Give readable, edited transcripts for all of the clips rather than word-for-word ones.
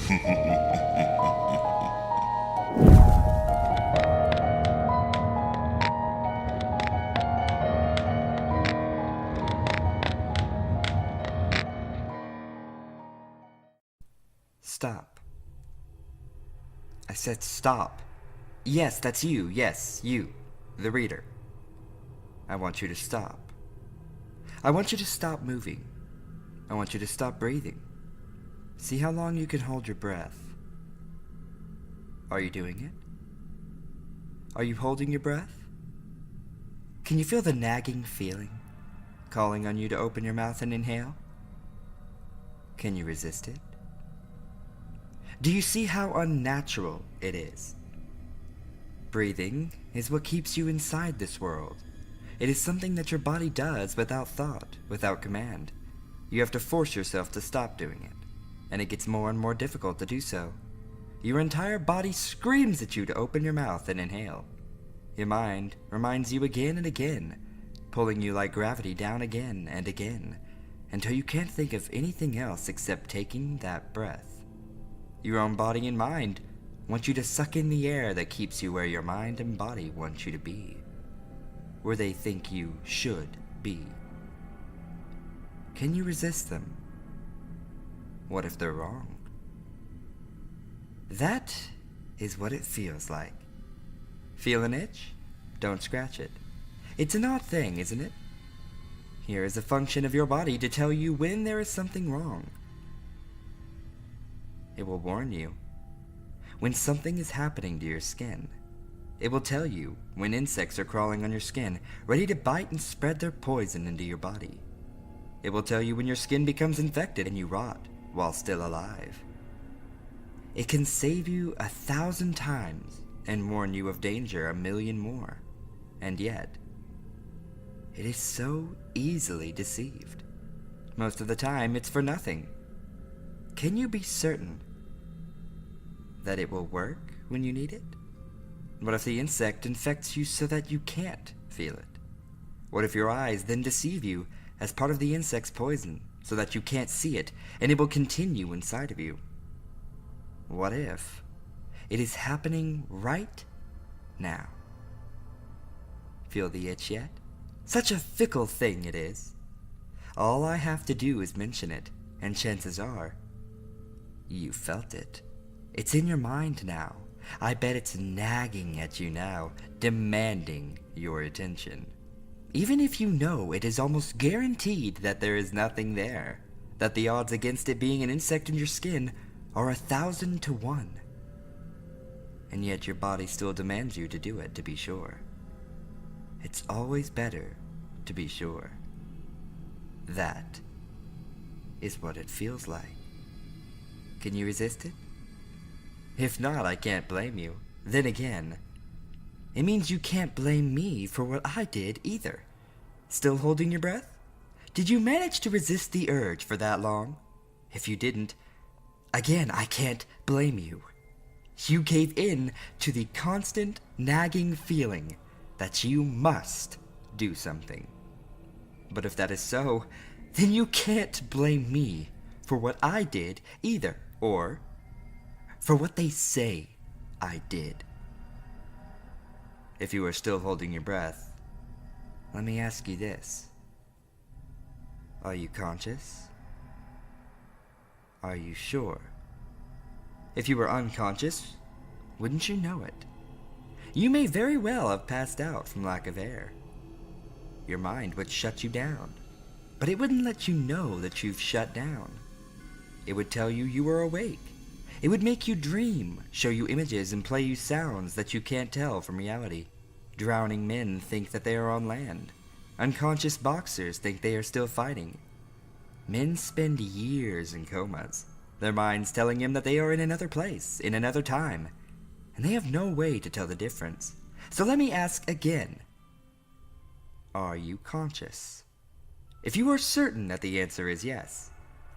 Stop. I said stop. Yes, that's you. Yes, you, the reader. I want you to stop. I want you to stop moving. I want you to stop breathing. See how long you can hold your breath. Are you doing it? Are you holding your breath? Can you feel the nagging feeling calling on you to open your mouth and inhale? Can you resist it? Do you see how unnatural it is? Breathing is what keeps you inside this world. It is something that your body does without thought, without command. You have to force yourself to stop doing it, and it gets more and more difficult to do so. Your entire body screams at you to open your mouth and inhale. Your mind reminds you again and again, pulling you like gravity down again and again, until you can't think of anything else except taking that breath. Your own body and mind want you to suck in the air that keeps you where your mind and body want you to be, where they think you should be. Can you resist them? What if they're wrong? That is what it feels like. Feel an itch? Don't scratch it. It's an odd thing, isn't it? Here is a function of your body to tell you when there is something wrong. It will warn you when something is happening to your skin. It will tell you when insects are crawling on your skin, ready to bite and spread their poison into your body. It will tell you when your skin becomes infected and you rot while still alive. It can save you 1,000 times and warn you of danger 1,000,000 more. And yet, it is so easily deceived. Most of the time, it's for nothing. Can you be certain that it will work when you need it? What if the insect infects you so that you can't feel it? What if your eyes then deceive you as part of the insect's poison so that you can't see it and it will continue inside of you? What if it is happening right now? Feel the itch yet? Such a fickle thing it is. All I have to do is mention it, and chances are, you felt it. It's in your mind now. I bet it's nagging at you now, demanding your attention. Even if you know it is almost guaranteed that there is nothing there, that the odds against it being an insect in your skin are 1,000 to 1. And yet your body still demands you to do it to be sure. It's always better to be sure. That is what it feels like. Can you resist it? If not, I can't blame you. Then again, it means you can't blame me for what I did either. Still holding your breath? Did you manage to resist the urge for that long? If you didn't, again, I can't blame you. You gave in to the constant nagging feeling that you must do something. But if that is so, then you can't blame me for what I did either, or for what they say I did. If you are still holding your breath, let me ask you this. Are you conscious? Are you sure? If you were unconscious, wouldn't you know it? You may very well have passed out from lack of air. Your mind would shut you down, but it wouldn't let you know that you've shut down. It would tell you you were awake. It would make you dream, show you images, and play you sounds that you can't tell from reality. Drowning men think that they are on land. Unconscious boxers think they are still fighting. Men spend years in comas, their minds telling them that they are in another place, in another time, and they have no way to tell the difference. So let me ask again. Are you conscious? If you are certain that the answer is yes,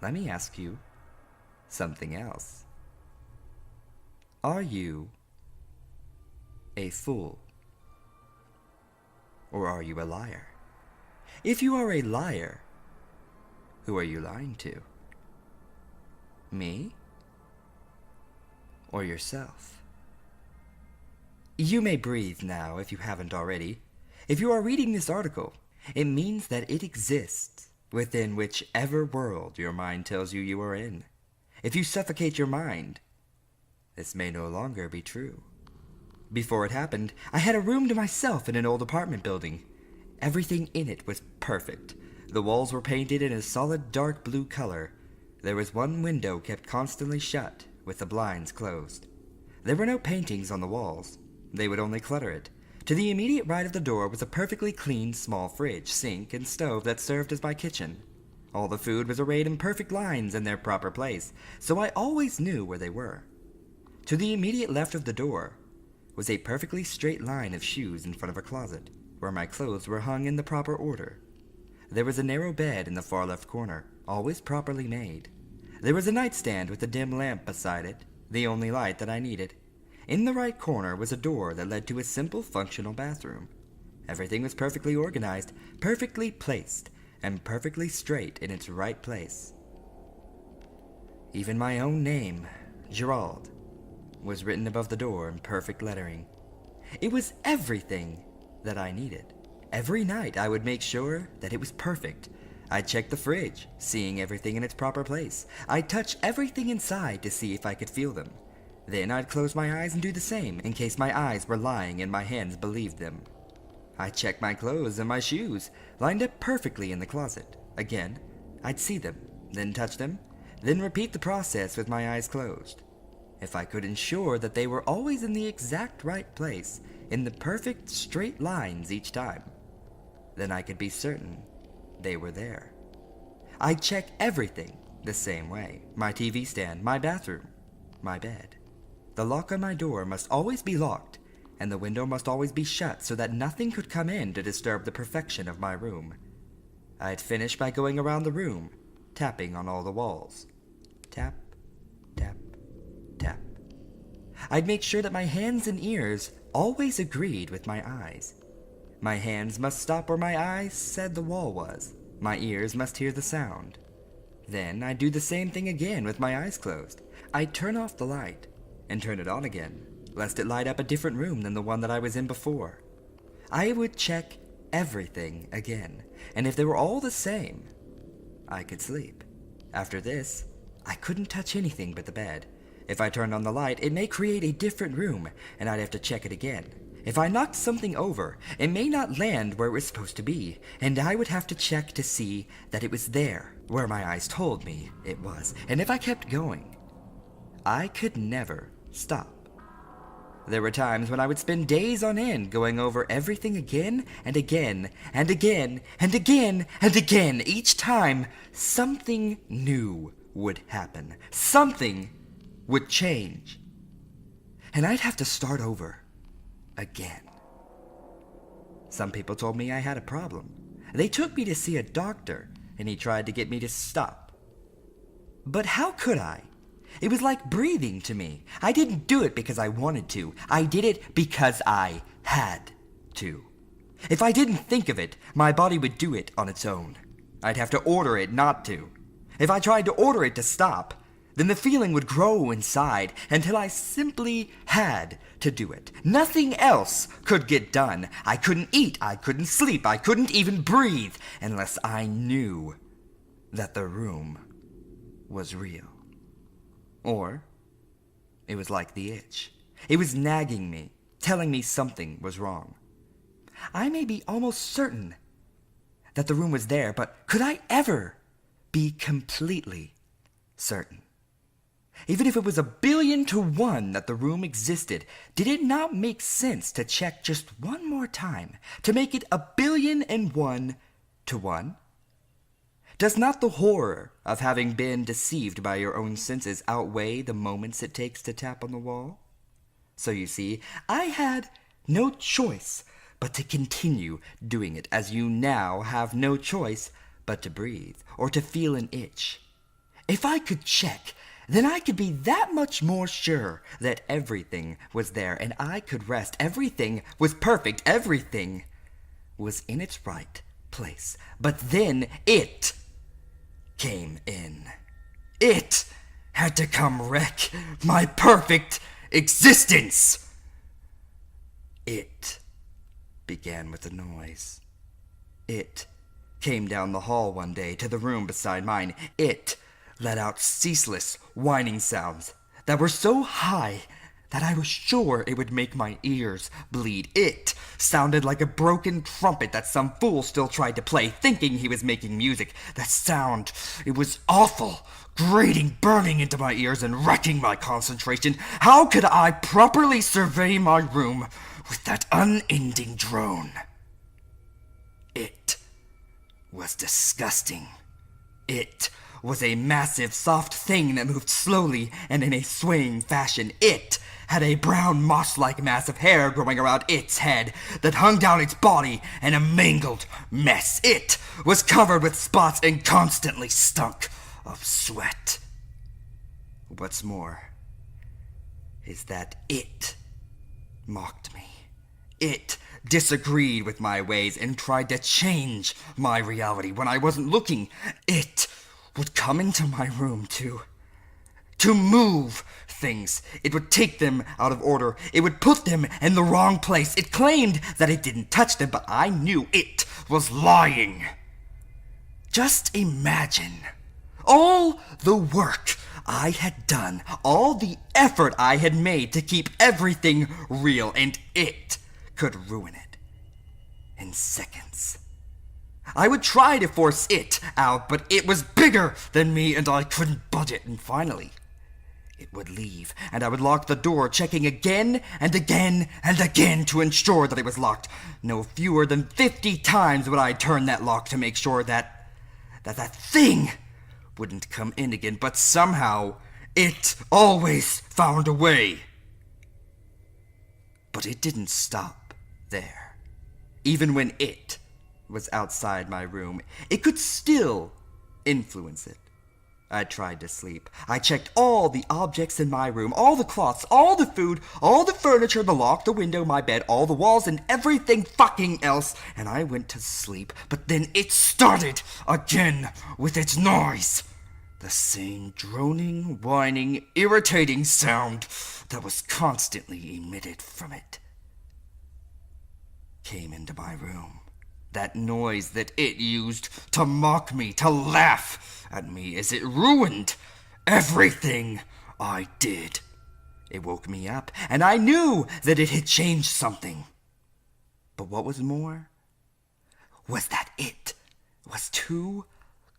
let me ask you something else. Are you a fool? Or are you a liar? If you are a liar, who are you lying to? Me? or yourself. You may breathe now if you haven't already. If you are reading this article, it means that it exists within whichever world your mind tells you you are in. If you suffocate your mind, this may no longer be true. Before it happened, I had a room to myself in an old apartment building. Everything in it was perfect. The walls were painted in a solid dark blue color. There was one window kept constantly shut, with the blinds closed. There were no paintings on the walls. They would only clutter it. To the immediate right of the door was a perfectly clean small fridge, sink, and stove that served as my kitchen. All the food was arrayed in perfect lines in their proper place, so I always knew where they were. To the immediate left of the door was a perfectly straight line of shoes in front of a closet, where my clothes were hung in the proper order. There was a narrow bed in the far left corner, always properly made. There was a nightstand with a dim lamp beside it, the only light that I needed. In the right corner was a door that led to a simple functional bathroom. Everything was perfectly organized, perfectly placed, and perfectly straight in its right place. Even my own name, Gerald, was written above the door in perfect lettering. It was everything that I needed. Every night I would make sure that it was perfect. I'd check the fridge, seeing everything in its proper place. I'd touch everything inside to see if I could feel them. Then I'd close my eyes and do the same, in case my eyes were lying and my hands believed them. I'd check my clothes and my shoes, lined up perfectly in the closet. Again, I'd see them, then touch them, then repeat the process with my eyes closed. If I could ensure that they were always in the exact right place, in the perfect straight lines each time, then I could be certain they were there. I'd check everything the same way. My TV stand, my bathroom, my bed. The lock on my door must always be locked, and the window must always be shut so that nothing could come in to disturb the perfection of my room. I'd finish by going around the room, tapping on all the walls. Tap, tap, tap. I'd make sure that my hands and ears always agreed with my eyes. My hands must stop where my eyes said the wall was. My ears must hear the sound. Then I'd do the same thing again with my eyes closed. I'd turn off the light and turn it on again, lest it light up a different room than the one that I was in before. I would check everything again, and if they were all the same, I could sleep. After this, I couldn't touch anything but the bed. If I turned on the light, it may create a different room, and I'd have to check it again. If I knocked something over, it may not land where it was supposed to be, and I would have to check to see that it was there, where my eyes told me it was. And if I kept going, I could never stop. There were times when I would spend days on end going over everything again and again and again and again and again. Each time, something new would happen. Something would change. And I'd have to start over again. Some people told me I had a problem. They took me to see a doctor, and he tried to get me to stop. But how could I? It was like breathing to me. I didn't do it because I wanted to. I did it because I had to. If I didn't think of it, my body would do it on its own. I'd have to order it not to. If I tried to order it to stop, then the feeling would grow inside until I simply had to do it. Nothing else could get done. I couldn't eat, I couldn't sleep, I couldn't even breathe unless I knew that the room was real. Or it was like the itch. It was nagging me, telling me something was wrong. I may be almost certain that the room was there, but could I ever be completely certain? Even if it was 1,000,000,000 to 1 that the room existed, did it not make sense to check just one more time, to make it 1,000,001 to 1? Does not the horror of having been deceived by your own senses outweigh the moments it takes to tap on the wall? So you see, I had no choice but to continue doing it, as you now have no choice but to breathe or to feel an itch. If I could check, then I could be that much more sure that everything was there, and I could rest. Everything was perfect. Everything was in its right place. But then it came in. It had to come wreck my perfect existence. It began with a noise. It came down the hall one day to the room beside mine. It let out ceaseless whining sounds that were so high that I was sure it would make my ears bleed. It sounded like a broken trumpet that some fool still tried to play, thinking he was making music. That sound, it was awful, grating, burning into my ears and wrecking my concentration. How could I properly survey my room with that unending drone? It was disgusting. It was a massive, soft thing that moved slowly and in a swaying fashion. It had a brown, moss-like mass of hair growing around its head that hung down its body in a mangled mess. It was covered with spots and constantly stunk of sweat. What's more is that it mocked me. It disagreed with my ways and tried to change my reality when I wasn't looking. It would come into my room to move things. It would take them out of order. It would put them in the wrong place. It claimed that it didn't touch them, but I knew it was lying. Just imagine all the work I had done, all the effort I had made to keep everything real, and it could ruin it in seconds. I would try to force it out, but it was bigger than me and I couldn't budge it. And finally, it would leave, and I would lock the door, checking again and again and again to ensure that it was locked. No fewer than 50 times would I turn that lock to make sure that thing wouldn't come in again, but somehow it always found a way. But it didn't stop there. Even when it was outside my room, it could still influence it. I tried to sleep. I checked all the objects in my room, all the cloths, all the food, all the furniture, the lock, the window, my bed, all the walls, and everything fucking else, and I went to sleep. But then it started again with its noise. The same droning, whining, irritating sound that was constantly emitted from it came into my room. That noise that it used to mock me, to laugh at me as it ruined everything I did. It woke me up, and I knew that it had changed something. But what was more was that it was too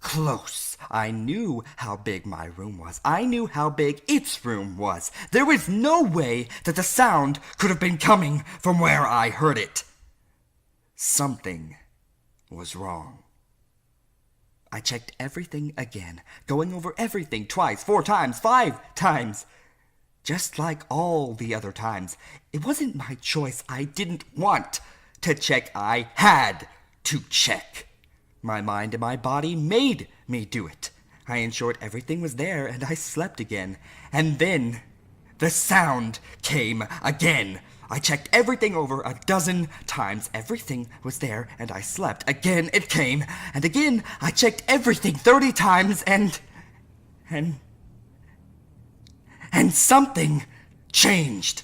close. I knew how big my room was. I knew how big its room was. There was no way that the sound could have been coming from where I heard it. Something was wrong. I checked everything again, going over everything twice, 4 times, 5 times. Just like all the other times. It wasn't my choice. I didn't want to check. I had to check. My mind and my body made me do it. I ensured everything was there, and I slept again. And then the sound came again. I checked everything over 12 times. Everything was there, and I slept. Again it came, and again I checked everything 30 times, and something changed.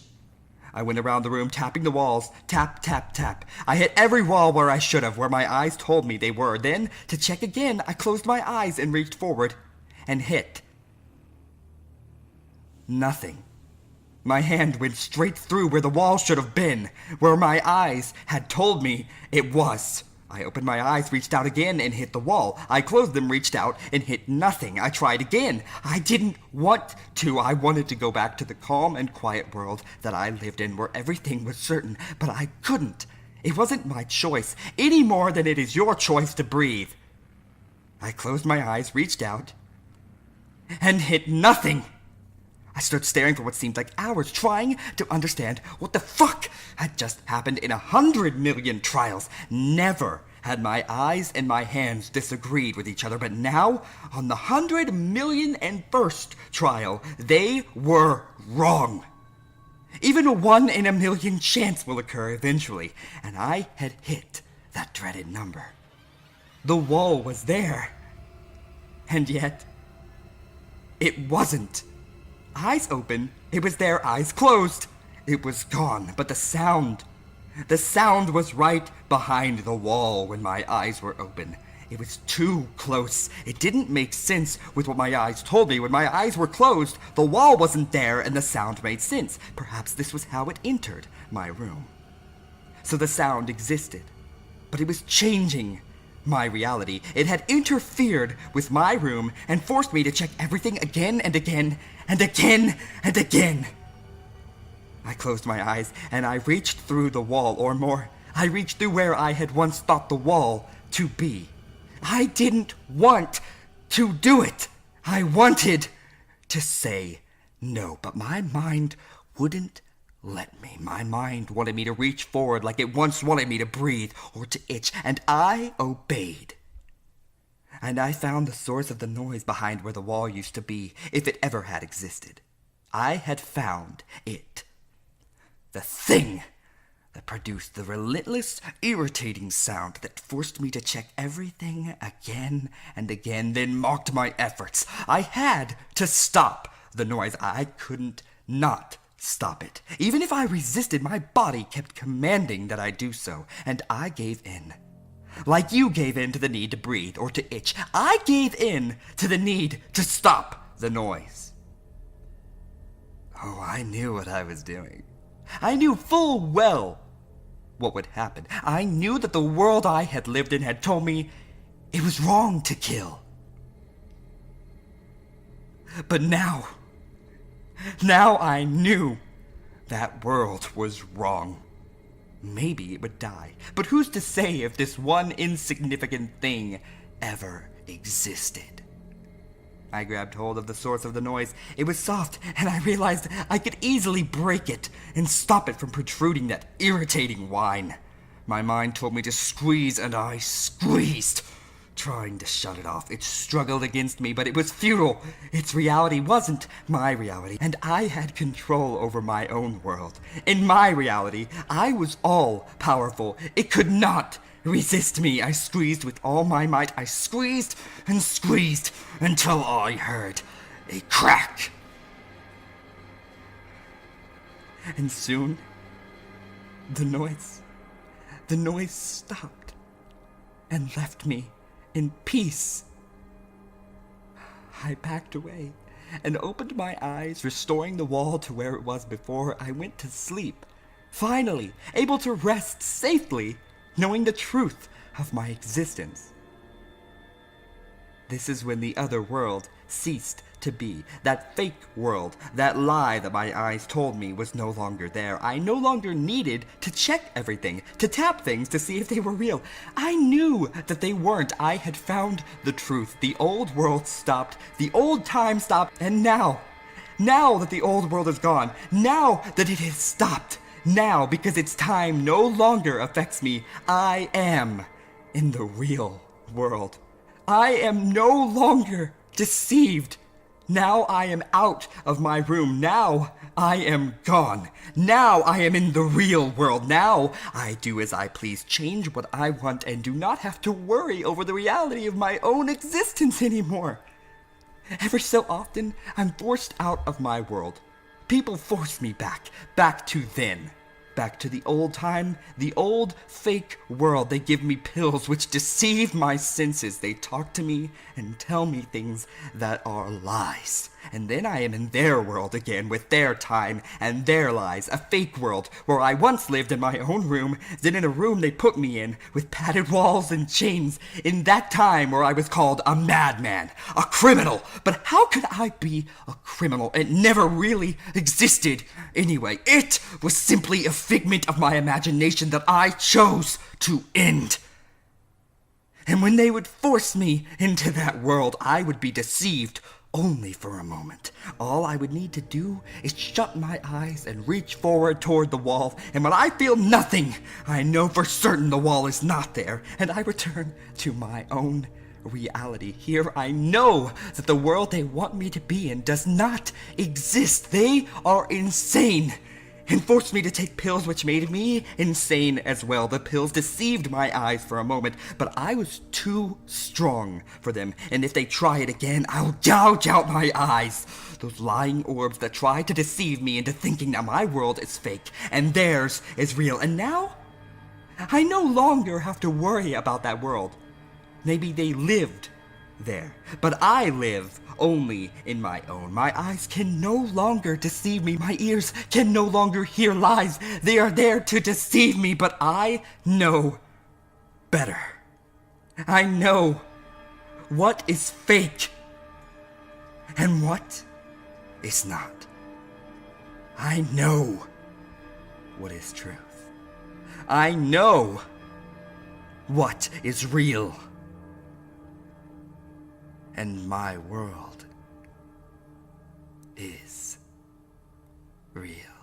I went around the room, tapping the walls. Tap, tap, tap. I hit every wall where I should have, where my eyes told me they were. Then, to check again, I closed my eyes and reached forward and hit nothing. My hand went straight through where the wall should have been, where my eyes had told me it was. I opened my eyes, reached out again, and hit the wall. I closed them, reached out, and hit nothing. I tried again. I didn't want to. I wanted to go back to the calm and quiet world that I lived in, where everything was certain, but I couldn't. It wasn't my choice, any more than it is your choice to breathe. I closed my eyes, reached out, and hit nothing. I stood staring for what seemed like hours, trying to understand what the fuck had just happened. In 100 million trials, never had my eyes and my hands disagreed with each other, but now, on the 100 millionth trial, they were wrong. Even a 1 in a million chance will occur eventually, and I had hit that dreaded number. The wall was there, and yet It wasn't. Eyes open, it was there, eyes closed. It was gone, but the sound was right behind the wall when my eyes were open. It was too close. It didn't make sense with what my eyes told me. When my eyes were closed, the wall wasn't there and the sound made sense. Perhaps this was how it entered my room. So the sound existed, but it was changing my reality. It had interfered with my room and forced me to check everything again and again and again and again. I closed my eyes and I reached through the wall, or more, I reached through where I had once thought the wall to be. I didn't want to do it. I wanted to say no, but my mind wouldn't let me. My mind wanted me to reach forward like it once wanted me to breathe or to itch, and I obeyed. And I found the source of the noise behind where the wall used to be, if it ever had existed. I had found it. The thing that produced the relentless, irritating sound that forced me to check everything again and again, then mocked my efforts. I had to stop the noise. I couldn't not stop it. Even if I resisted, my body kept commanding that I do so, and I gave in. Like you gave in to the need to breathe or to itch, I gave in to the need to stop the noise. Oh, I knew what I was doing. I knew full well what would happen. I knew that the world I had lived in had told me it was wrong to kill. But now I knew that world was wrong. Maybe it would die, but who's to say if this one insignificant thing ever existed? I grabbed hold of the source of the noise. It was soft, and I realized I could easily break it and stop it from protruding that irritating whine. My mind told me to squeeze, and I squeezed, trying to shut it off. It struggled against me, but it was futile. Its reality wasn't my reality, and I had control over my own world. In my reality, I was all-powerful. It could not resist me. I squeezed with all my might. I squeezed and squeezed until I heard a crack. And soon, the noise stopped and left me in peace. I backed away and opened my eyes, restoring the wall to where it was before I went to sleep. Finally, able to rest safely, knowing the truth of my existence. This is when the other world ceased to be. That fake world, that lie that my eyes told me was no longer there. I no longer needed to check everything, to tap things to see if they were real. I knew that they weren't. I had found the truth. The old world stopped. The old time stopped. And now that the old world is gone, now that it has stopped, now, because its time no longer affects me, I am in the real world. I am no longer deceived. Now I am out of my room. Now I am gone. Now I am in the real world. Now I do as I please, change what I want, and do not have to worry over the reality of my own existence anymore. Ever so often, I'm forced out of my world. People force me back to then. Back to the old time, the old fake world. They give me pills which deceive my senses. They talk to me and tell me things that are lies. And then I am in their world again with their time and their lies. A fake world where I once lived in my own room, then in a room they put me in with padded walls and chains. In that time where I was called a madman, a criminal. But how could I be a criminal? It never really existed. Anyway, it was simply a figment of my imagination that I chose to end. And when they would force me into that world, I would be deceived only for a moment. All I would need to do is shut my eyes and reach forward toward the wall, and when I feel nothing, I know for certain the wall is not there, and I return to my own reality. Here I know that the world they want me to be in does not exist. They are insane. and forced me to take pills which made me insane as well. The pills deceived my eyes for a moment, but I was too strong for them, and if they try it again, I'll gouge out my eyes. Those lying orbs that try to deceive me into thinking that my world is fake and theirs is real. And now, I no longer have to worry about that world. Maybe they lived there, but I live only in my own. My eyes can no longer deceive me. My ears can no longer hear lies. They are there to deceive me, but I know better. I know what is fake and what is not. I know what is truth. I know what is real. And my world is real.